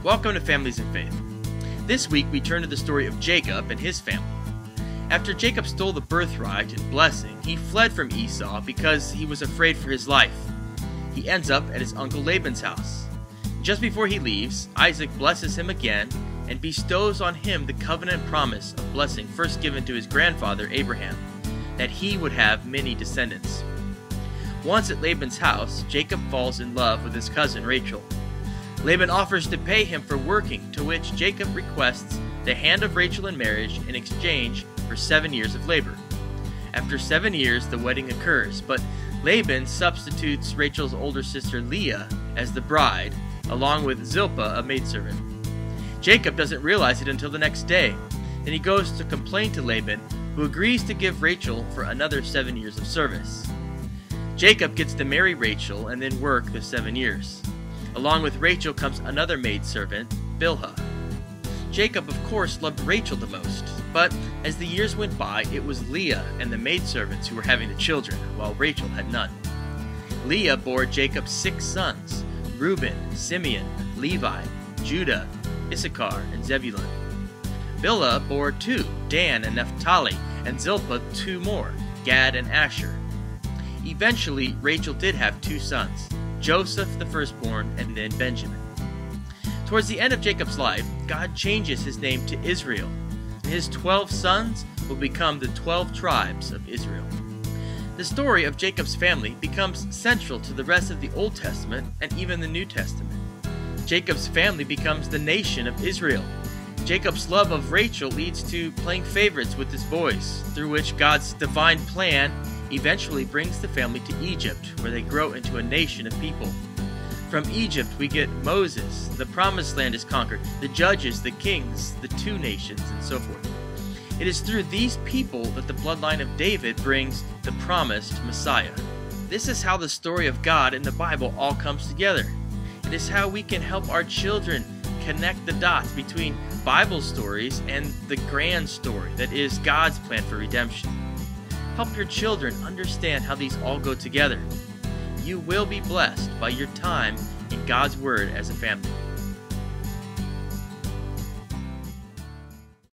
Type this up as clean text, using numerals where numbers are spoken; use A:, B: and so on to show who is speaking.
A: Welcome to Families in Faith. This week we turn to the story of Jacob and his family. After Jacob stole the birthright and blessing, he fled from Esau because he was afraid for his life. He ends up at his Uncle Laban's house. Just before he leaves, Isaac blesses him again and bestows on him the covenant promise of blessing first given to his grandfather Abraham, that he would have many descendants. Once at Laban's house, Jacob falls in love with his cousin Rachel. Laban offers to pay him for working, to which Jacob requests the hand of Rachel in marriage in exchange for 7 years of labor. After 7 years, the wedding occurs, but Laban substitutes Rachel's older sister Leah as the bride, along with Zilpha, a maidservant. Jacob doesn't realize it until the next day. Then he goes to complain to Laban, who agrees to give Rachel for another 7 years of service. Jacob gets to marry Rachel and then work the 7 years. Along with Rachel comes another maidservant, Bilhah. Jacob, of course, loved Rachel the most, but as the years went by, it was Leah and the maidservants who were having the children, while Rachel had none. Leah bore Jacob 6 sons: Reuben, Simeon, Levi, Judah, Issachar, and Zebulun. Bilhah bore 2, Dan and Naphtali, and Zilpah 2 more, Gad and Asher. Eventually, Rachel did have 2 sons, Joseph the firstborn, and then Benjamin. Towards the end of Jacob's life, God changes his name to Israel, and his 12 sons will become the 12 tribes of Israel. The story of Jacob's family becomes central to the rest of the Old Testament and even the New Testament. Jacob's family becomes the nation of Israel. Jacob's love of Rachel leads to playing favorites with his boys, through which God's divine plan eventually brings the family to Egypt, where they grow into a nation of people. From Egypt we get Moses, the promised land is conquered, the judges, the kings, the 2 nations, and so forth. It is through these people that the bloodline of David brings the promised Messiah. This is how the story of God in the Bible all comes together. It is how we can help our children connect the dots between Bible stories and the grand story that is God's plan for redemption. Help your children understand how these all go together. You will be blessed by your time in God's Word as a family.